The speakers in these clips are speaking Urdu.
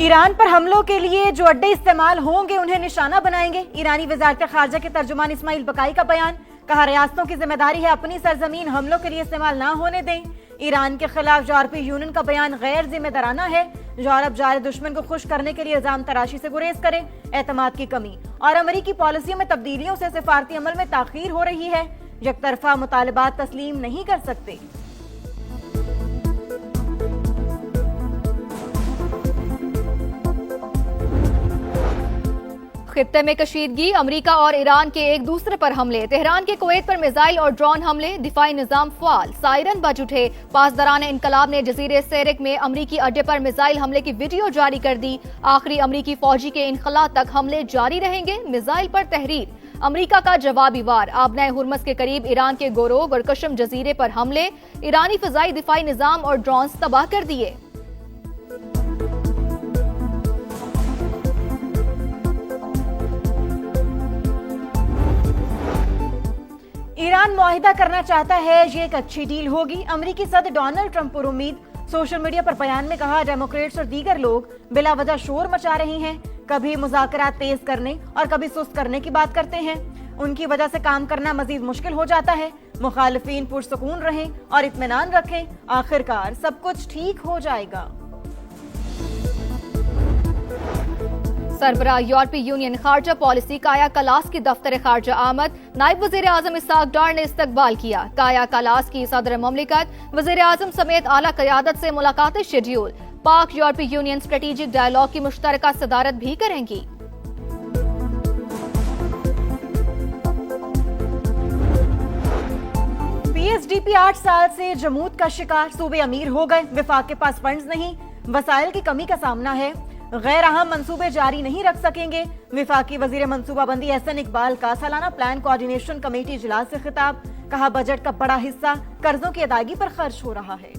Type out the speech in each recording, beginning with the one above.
ایران پر حملوں کے لیے جو اڈے استعمال ہوں گے انہیں نشانہ بنائیں گے. ایرانی وزارت خارجہ کے ترجمان اسماعیل بقائی کا بیان. کہا ریاستوں کی ذمہ داری ہے اپنی سرزمین حملوں کے لیے استعمال نہ ہونے دیں. ایران کے خلاف یورپی یونین کا بیان غیر ذمہ دارانہ ہے. یورپ جارے دشمن کو خوش کرنے کے لیے الزام تراشی سے گریز کرے. اعتماد کی کمی اور امریکی پالیسیوں میں تبدیلیوں سے سفارتی عمل میں تاخیر ہو رہی ہے. یک طرفہ مطالبات تسلیم نہیں کر سکتے. خطے میں کشیدگی، امریکہ اور ایران کے ایک دوسرے پر حملے. تہران کے کویت پر میزائل اور ڈرون حملے، دفاعی نظام فعال، سائرن بج اٹھے. پاسداران انقلاب نے جزیرے سیرک میں امریکی اڈے پر میزائل حملے کی ویڈیو جاری کر دی. آخری امریکی فوجی کے انخلاء تک حملے جاری رہیں گے. میزائل پر تحریر، امریکہ کا جوابی وار. آبنائے ہرمز کے قریب ایران کے گوروگ اور کشم جزیرے پر حملے. ایرانی فضائی دفاعی نظام اور ڈرونز تباہ کر دیے. ایران معاہدہ کرنا چاہتا ہے، یہ ایک اچھی ڈیل ہوگی. امریکی صدر ڈونلڈ ٹرمپ پر امید. سوشل میڈیا پر بیان میں کہا ڈیموکریٹس اور دیگر لوگ بلا وجہ شور مچا رہے ہیں. کبھی مذاکرات تیز کرنے اور کبھی سست کرنے کی بات کرتے ہیں. ان کی وجہ سے کام کرنا مزید مشکل ہو جاتا ہے. مخالفین پرسکون رہیں اور اطمینان رکھیں. آخرکار سب کچھ ٹھیک ہو جائے گا. سربراہ یورپی یونین خارجہ پالیسی کایا کلاس کی دفتر خارجہ آمد. نائب وزیر اعظم اسحاق ڈار نے استقبال کیا. کایا کلاس کی صدر مملکت وزیر اعظم سمیت اعلیٰ قیادت سے ملاقاتیں شیڈیول. پاک یورپی یونین اسٹریٹجک ڈائیلاگ کی مشترکہ صدارت بھی کریں گی. پی ایس ڈی پی 8 سال سے جمود کا شکار. صوبے امیر ہو گئے، وفاق کے پاس فنڈز نہیں، وسائل کی کمی کا سامنا ہے، غیر اہم منصوبے جاری نہیں رکھ سکیں گے. وفاقی وزیر منصوبہ بندی احسن اقبال کا سالانہ پلان کوارڈینیشن کمیٹی اجلاس سے خطاب. کہا بجٹ کا بڑا حصہ قرضوں کی ادائیگی پر خرچ ہو رہا ہے.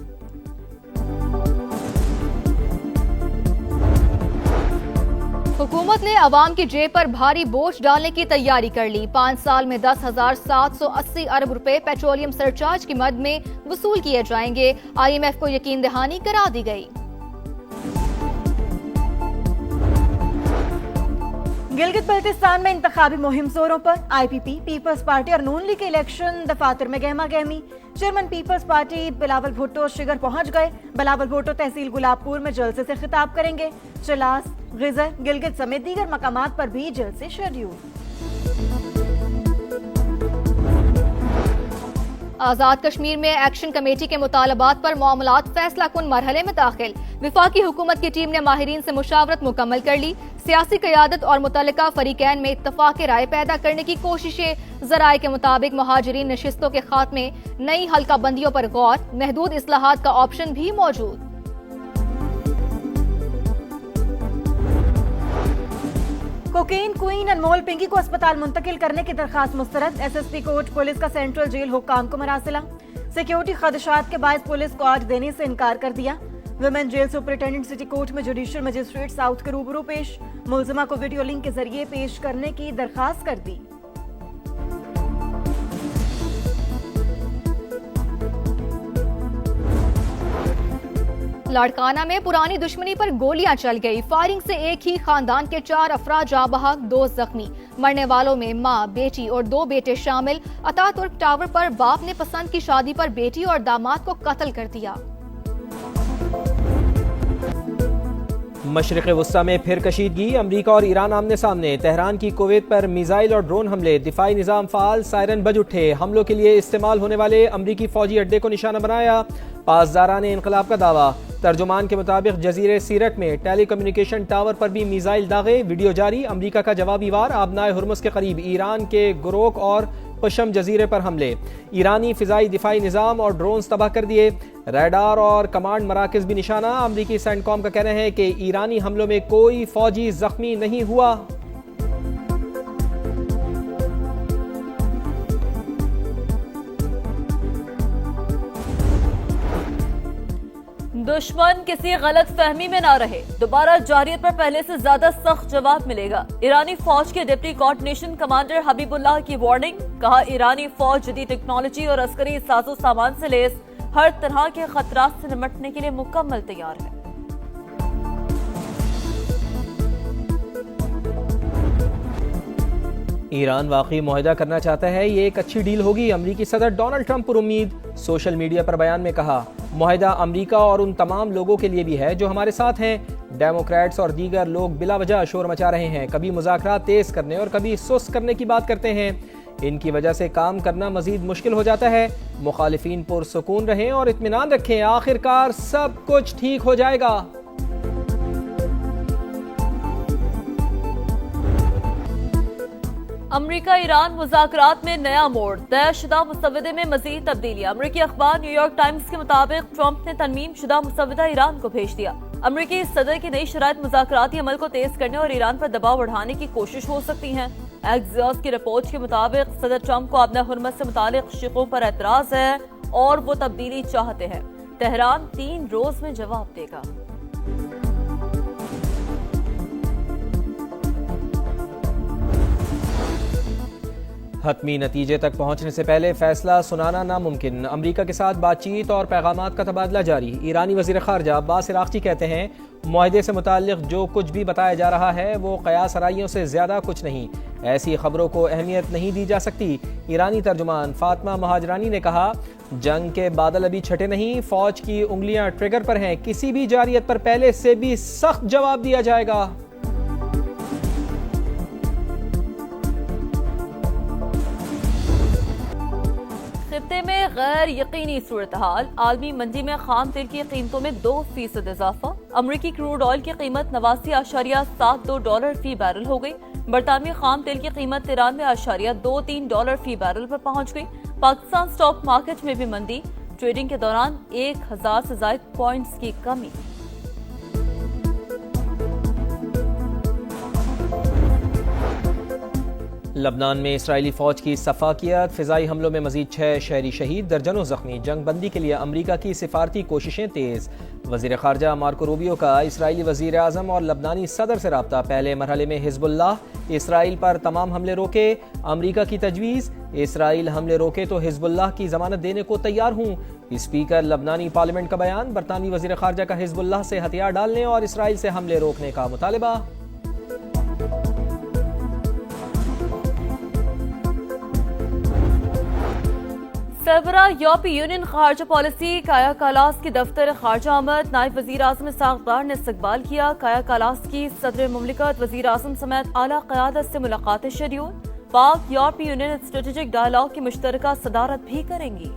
حکومت نے عوام کی جیب پر بھاری بوجھ ڈالنے کی تیاری کر لی. 5 سال میں 10,780 ارب روپے پیٹرولیم سرچارج کی مد میں وصول کیے جائیں گے. IMF کو یقین دہانی کرا دی گئی. گلگت بلتستان میں انتخابی مہم زوروں پر. IPP، پیپلز پارٹی اور نون لیگ کے الیکشن دفاتر میں گہما گہمی. Chairman Peoples Party Bilawal Bhutto Shigar پہنچ گئے. بلاول بھٹو تحصیل گلاب پور میں جلسے سے خطاب کریں گے. چلاس، غزر، گلگت سمیت دیگر مقامات پر بھی جلسے شیڈیول. آزاد کشمیر میں ایکشن کمیٹی کے مطالبات پر معاملات فیصلہ کن مرحلے میں داخل. وفاقی حکومت کی ٹیم نے ماہرین سے مشاورت مکمل کر لی. سیاسی قیادت اور متعلقہ فریقین میں اتفاق رائے پیدا کرنے کی کوششیں. ذرائع کے مطابق مہاجرین نشستوں کے خاتمے، نئی حلقہ بندیوں پر غور، محدود اصلاحات کا آپشن بھی موجود. کوکین کوئین انمول پنگی کو اسپتال منتقل کرنے کی درخواست مسترد. SSP کورٹ پولیس کا سینٹرل جیل حکام کو مراسلہ. سیکیورٹی خدشات کے باعث پولیس کو آج دینے سے انکار کر دیا. Women jail superintendent city court میں جوڈیشل مجسٹریٹ ساؤتھ کے روبرو پیش. ملزمہ کو ویڈیو لنک کے ذریعے پیش کرنے کی درخواست کر دی. لاڑکانہ میں پرانی دشمنی پر گولیاں چل گئی. فائرنگ سے ایک ہی خاندان کے 4 افراد جاں بحق، 2 زخمی. مرنے والوں میں ماں، بیٹی اور 2 بیٹے شامل. اتا ترک ٹاور پر باپ نے پسند کی شادی پر بیٹی اور داماد کو قتل کر دیا. مشرق وسطی میں پھر کشیدگی، امریکہ اور ایران آمنے سامنے. تہران کی کویت پر میزائل اور ڈرون حملے، دفاعی نظام فعال، سائرن بج اٹھے. حملوں کے لیے استعمال ہونے والے امریکی فوجی اڈے کو نشانہ بنایا. پاسداران انقلاب کا دعویٰ. ترجمان کے مطابق جزیرے سیرک میں ٹیلی کمیونیکیشن ٹاور پر بھی میزائل داغے. ویڈیو جاری. امریکہ کا جوابی وار. آبنائے ہرمز کے قریب ایران کے گروک اور قشم جزیرے پر حملے. ایرانی فضائی دفاعی نظام اور ڈرونز تباہ کر دیے. ریڈار اور کمانڈ مراکز بھی نشانہ. امریکی سینٹ کام کا کہنا ہے کہ ایرانی حملوں میں کوئی فوجی زخمی نہیں ہوا. دشمن کسی غلط فہمی میں نہ رہے. دوبارہ جارحیت پر پہلے سے زیادہ سخت جواب ملے گا. ایرانی فوج کے ڈپٹی کوارڈینیشن کمانڈر حبیب اللہ کی وارننگ. کہا ایرانی فوج جدید ٹیکنالوجی اور عسکری ساز و سامان سے لیس ہر طرح کے خطرات سے نمٹنے کے لیے مکمل تیار ہے. ایران واقعی معاہدہ کرنا چاہتا ہے، یہ ایک اچھی ڈیل ہوگی، امریکی صدر ڈونلڈ ٹرمپ پر امید۔ سوشل میڈیا پر بیان میں کہا، معاہدہ امریکہ اور ان تمام لوگوں کے لیے بھی ہے جو ہمارے ساتھ ہیں۔ ڈیموکریٹس اور دیگر لوگ بلا وجہ شور مچا رہے ہیں، کبھی مذاکرات تیز کرنے اور کبھی سست کرنے کی بات کرتے ہیں، ان کی وجہ سے کام کرنا مزید مشکل ہو جاتا ہے۔ مخالفین پرسکون رہیں اور اطمینان رکھیں، آخر کار سب کچھ ٹھیک ہو جائے گا۔ امریکہ ایران مذاکرات میں نیا موڑ، طے شدہ مسودے میں مزید تبدیلیاں۔ امریکی اخبار نیو یارک ٹائمز کے مطابق ٹرمپ نے ترمیم شدہ مسودہ ایران کو بھیج دیا۔ امریکی صدر کی نئی شرائط مذاکراتی عمل کو تیز کرنے اور ایران پر دباؤ بڑھانے کی کوشش ہو سکتی ہیں۔ ایکزیوس کی رپورٹ کے مطابق صدر ٹرمپ کو ابن حرمت سے متعلق شقوں پر اعتراض ہے اور وہ تبدیلی چاہتے ہیں۔ تہران 3 روز میں جواب دے گا۔ حتمی نتیجے تک پہنچنے سے پہلے فیصلہ سنانا ناممکن، امریکہ کے ساتھ بات چیت اور پیغامات کا تبادلہ جاری۔ ایرانی وزیر خارجہ عباس عراقچی کہتے ہیں، معاہدے سے متعلق جو کچھ بھی بتایا جا رہا ہے وہ قیاس آرائیوں سے زیادہ کچھ نہیں، ایسی خبروں کو اہمیت نہیں دی جا سکتی۔ ایرانی ترجمان فاطمہ مہاجرانی نے کہا، جنگ کے بادل ابھی چھٹے نہیں، فوج کی انگلیاں ٹریگر پر ہیں، کسی بھی جارحیت پر پہلے سے بھی سخت جواب دیا جائے گا۔ خطے میں غیر یقینی صورتحال، عالمی منڈی میں خام تیل کی قیمتوں میں 2% اضافہ، امریکی کروڈ آئل کی قیمت $89.72 فی بیرل ہو گئی، برطانوی خام تیل کی قیمت $93.23 فی بیرل پر پہنچ گئی۔ پاکستان سٹاک مارکیٹ میں بھی مندی، ٹریڈنگ کے دوران 1000 سے زائد پوائنٹس کی کمی۔ لبنان میں اسرائیلی فوج کی صفاقیت، فضائی حملوں میں مزید 6 شہری شہید، درجنوں زخمی، جنگ بندی کے لیے امریکہ کی سفارتی کوششیں تیز۔ وزیر خارجہ مارکو روبیو کا اسرائیلی وزیر اعظم اور لبنانی صدر سے رابطہ، پہلے مرحلے میں حزب اللہ اسرائیل پر تمام حملے روکے، امریکہ کی تجویز، اسرائیل حملے روکے تو حزب اللہ کی ضمانت دینے کو تیار ہوں۔ اسپیکر لبنانی پارلیمنٹ کا بیان، برطانوی وزیر خارجہ کا حزب اللہ سے ہتھیار ڈالنے اور اسرائیل سے حملے روکنے کا مطالبہ۔ سربراہ یورپی یونین خارجہ پالیسی کایا کالاس کی دفتر خارجہ آمد، نائب وزیر اعظم اسحاق ڈار نے استقبال کیا۔ کایا کالاس کی صدر مملکت، وزیر اعظم سمیت اعلیٰ قیادت سے ملاقاتیں شیڈول۔ پاک یورپی یونین اسٹریٹجک ڈائیلاگ کی مشترکہ صدارت بھی کریں گی۔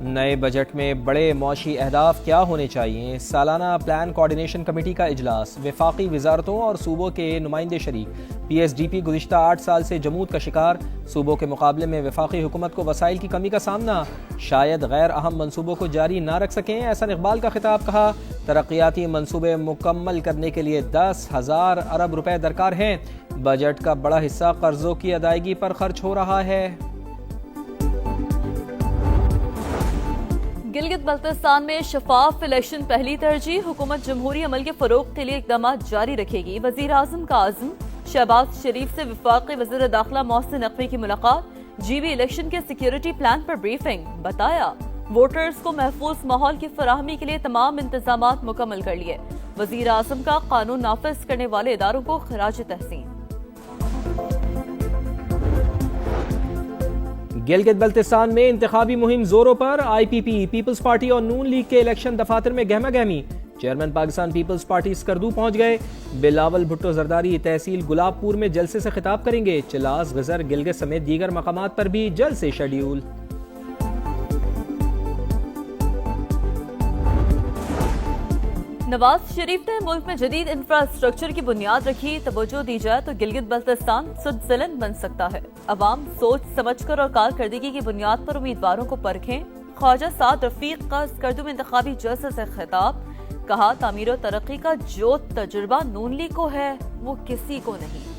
نئے بجٹ میں بڑے معاشی اہداف کیا ہونے چاہیے؟ سالانہ پلان کوارڈینیشن کمیٹی کا اجلاس، وفاقی وزارتوں اور صوبوں کے نمائندے شریک۔ پی ایس ڈی پی گزشتہ 8 سال سے جمود کا شکار، صوبوں کے مقابلے میں وفاقی حکومت کو وسائل کی کمی کا سامنا، شاید غیر اہم منصوبوں کو جاری نہ رکھ سکیں، احسن اقبال کا خطاب۔ کہا، ترقیاتی منصوبے مکمل کرنے کے لیے 10,000 ارب روپے درکار ہیں، بجٹ کا بڑا حصہ قرضوں کی ادائیگی پر خرچ ہو رہا ہے۔ گلگت بلتستان میں شفاف الیکشن پہلی ترجیح، حکومت جمہوری عمل کے فروغ کے لیے اقدامات جاری رکھے گی، وزیر اعظم کا عزم۔ شہباز شریف سے وفاقی وزیر داخلہ محسن نقوی کی ملاقات، جی بی الیکشن کے سیکیورٹی پلان پر بریفنگ، بتایا ووٹرز کو محفوظ ماحول کی فراہمی کے لیے تمام انتظامات مکمل کر لیے، وزیر اعظم کا قانون نافذ کرنے والے اداروں کو خراج تحسین۔ گلگت بلتستان میں انتخابی مہم زوروں پر، آئی پی پی، پیپلز پارٹی اور نون لیگ کے الیکشن دفاتر میں گہما گہمی، chairman Pakistan Peoples Party Skardu پہنچ گئے، بلاول بھٹو زرداری تحصیل گلاب پور میں جلسے سے خطاب کریں گے، چلاس، غزر، گلگت سمیت دیگر مقامات پر بھی جلسے شیڈیول۔ نواز شریف نے ملک میں جدید انفراسٹرکچر کی بنیاد رکھی، توجہ دی جائے تو گلگت بلتستان سوئٹزرلینڈ بن سکتا ہے، عوام سوچ سمجھ کر اور کارکردگی کی بنیاد پر امیدواروں کو پرکھیں۔ خواجہ سعد رفیق کا اسکردو میں انتخابی جلسے سے خطاب، کہا تعمیر و ترقی کا جو تجربہ نون لیگ کو ہے وہ کسی کو نہیں۔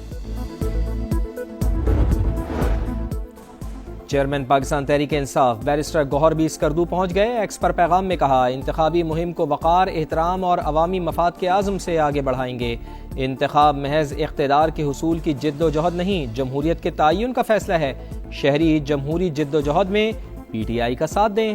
چیئرمین پاکستان تحریک انصاف بیرسٹر گوہر بھی اسکردو پہنچ گئے، ایکس پر پیغام میں کہا، انتخابی مہم کو وقار، احترام اور عوامی مفاد کے عزم سے آگے بڑھائیں گے، انتخاب محض اقتدار کے حصول کی جد و جہد نہیں، جمہوریت کے تعین کا فیصلہ ہے، شہری جمہوری جد و جہد میں پی ٹی آئی کا ساتھ دیں۔